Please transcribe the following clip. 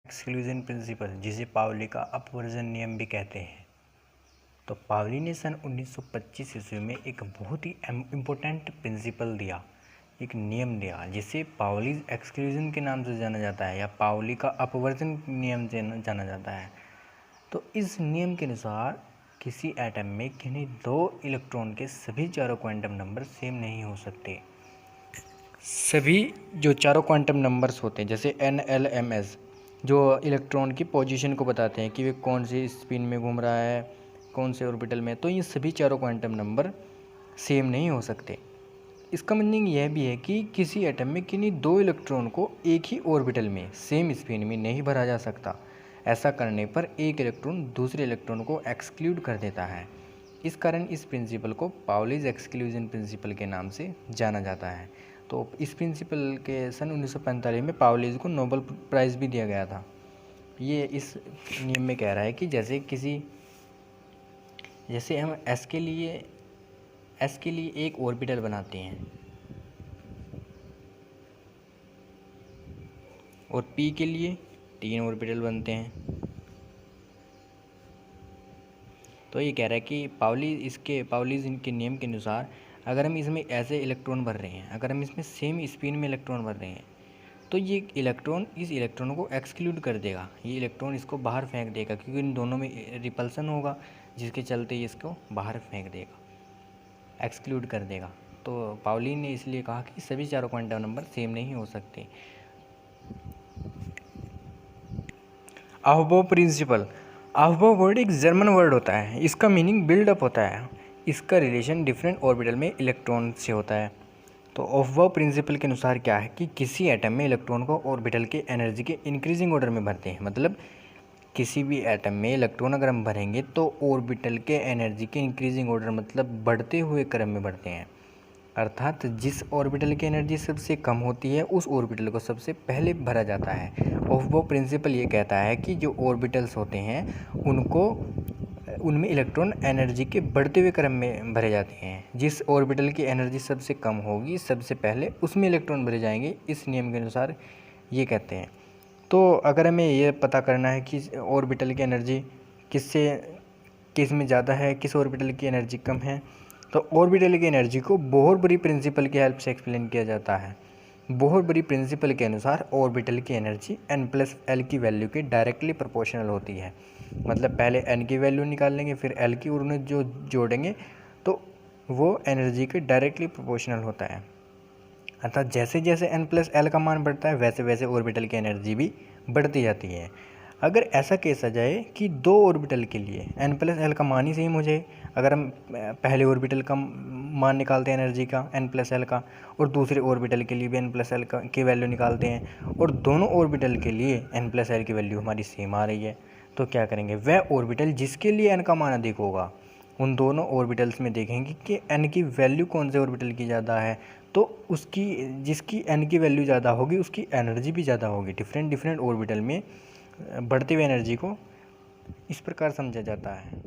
Exclusion principle, जिसे Pauli का अपवर्जन नियम भी कहते हैं। तो पाउली ने सन 1925 ईस्वी में एक बहुत ही इम्पोर्टेंट प्रिंसिपल दिया, एक नियम दिया, जिसे पाउलीज एक्सक्लूजन के नाम से जाना जाता है या पाउली का अपवर्जन नियम से जाना जाता है। तो इस नियम के अनुसार किसी एटम में किन्हीं दो इलेक्ट्रॉन के सभी चारों क्वांटम नंबर सेम नहीं हो सकते। सभी जो चारों क्वांटम नंबर्स होते हैं, जैसे NLMS, जो इलेक्ट्रॉन की पोजीशन को बताते हैं कि वे कौन सी स्पिन में घूम रहा है, कौन से ऑर्बिटल में, तो ये सभी चारों क्वांटम नंबर सेम नहीं हो सकते। इसका मीनिंग यह भी है कि किसी एटम में किन्हीं दो इलेक्ट्रॉन को एक ही ऑर्बिटल में सेम स्पिन में नहीं भरा जा सकता। ऐसा करने पर एक इलेक्ट्रॉन दूसरे इलेक्ट्रॉन को एक्सक्लूड कर देता है। इस कारण इस प्रिंसिपल को पाउलीज एक्सक्लूजन प्रिंसिपल के नाम से जाना जाता है। तो इस प्रिंसिपल के सन 1945 में पाउलीज को नोबेल प्राइज़ भी दिया गया था। ये इस नियम में कह रहा है कि जैसे हम एस के लिए एक ऑर्बिटल बनाते हैं और पी के लिए 3 ऑर्बिटल बनते हैं। तो ये कह रहा है कि पाउलीज इनके नियम के अनुसार अगर हम इसमें ऐसे इलेक्ट्रॉन भर रहे हैं, अगर हम इसमें सेम स्पिन में इलेक्ट्रॉन भर रहे हैं, तो ये इलेक्ट्रॉन इस इलेक्ट्रॉन को एक्सक्लूड कर देगा। ये इलेक्ट्रॉन इसको बाहर फेंक देगा, क्योंकि इन दोनों में रिपल्सन होगा, जिसके चलते ये इसको बाहर फेंक देगा, एक्सक्लूड कर देगा। तो पाउली ने इसलिए कहा कि सभी चारों क्वांटम नंबर सेम नहीं हो सकते। अहबो प्रिंसिपल, अहबो वर्ड एक जर्मन वर्ड होता है। इसका मीनिंग बिल्डअप होता है। इसका रिलेशन डिफरेंट ऑर्बिटल में इलेक्ट्रॉन से होता है। तो अहबो प्रिंसिपल के अनुसार क्या है कि किसी एटम में इलेक्ट्रॉन को ऑर्बिटल के एनर्जी के इंक्रीजिंग ऑर्डर में भरते हैं। मतलब किसी भी एटम में इलेक्ट्रॉन अगर हम भरेंगे तो ऑर्बिटल के एनर्जी के इंक्रीजिंग ऑर्डर, मतलब बढ़ते हुए क्रम में बढ़ते हैं। अर्थात जिस ऑर्बिटल की एनर्जी सबसे कम होती है उस ऑर्बिटल को सबसे पहले भरा जाता है। अहबो प्रिंसिपल ये कहता है कि जो ऑर्बिटल्स होते हैं उनमें इलेक्ट्रॉन एनर्जी के बढ़ते हुए क्रम में भरे जाते हैं। जिस ऑर्बिटल की एनर्जी सबसे कम होगी सबसे पहले उसमें इलेक्ट्रॉन भरे जाएंगे, इस नियम के अनुसार ये कहते हैं। तो अगर हमें ये पता करना है कि ऑर्बिटल की एनर्जी किस में ज़्यादा है, किस ऑर्बिटल की एनर्जी कम है, तो ऑर्बिटल की एनर्जी को बोहर बड़ी प्रिंसिपल की हेल्प से एक्सप्लेन किया जाता है। बोहर बड़ी प्रिंसिपल के अनुसार ऑर्बिटल की एनर्जी n+l की वैल्यू के डायरेक्टली प्रोपोर्शनल होती है। मतलब पहले n की वैल्यू निकाल लेंगे, फिर l की उन्हें जो जोड़ेंगे तो वो एनर्जी के डायरेक्टली प्रोपोर्शनल होता है। अर्थात जैसे जैसे n+l का मान बढ़ता है वैसे वैसे ऑर्बिटल की एनर्जी भी बढ़ती जाती है। अगर ऐसा केस आ जाए कि दो ऑर्बिटल के लिए n+l का मान ही सेम हो जाए, अगर हम पहले ऑर्बिटल का मान निकालते हैं एनर्जी का n+l का, और दूसरे ऑर्बिटल के लिए भी n+l की वैल्यू निकालते हैं, और दोनों ऑर्बिटल के लिए n+l की वैल्यू हमारी सेम आ रही है, तो क्या करेंगे, वह ऑर्बिटल जिसके लिए n का मान अधिक होगा उन दोनों ऑर्बिटल्स में देखेंगे कि n की वैल्यू कौन से ऑर्बिटल की ज़्यादा है, तो उसकी जिसकी n की वैल्यू ज़्यादा होगी उसकी एनर्जी भी ज़्यादा होगी। डिफरेंट ऑर्बिटल में बढ़ती हुई एनर्जी को इस प्रकार समझा जाता है।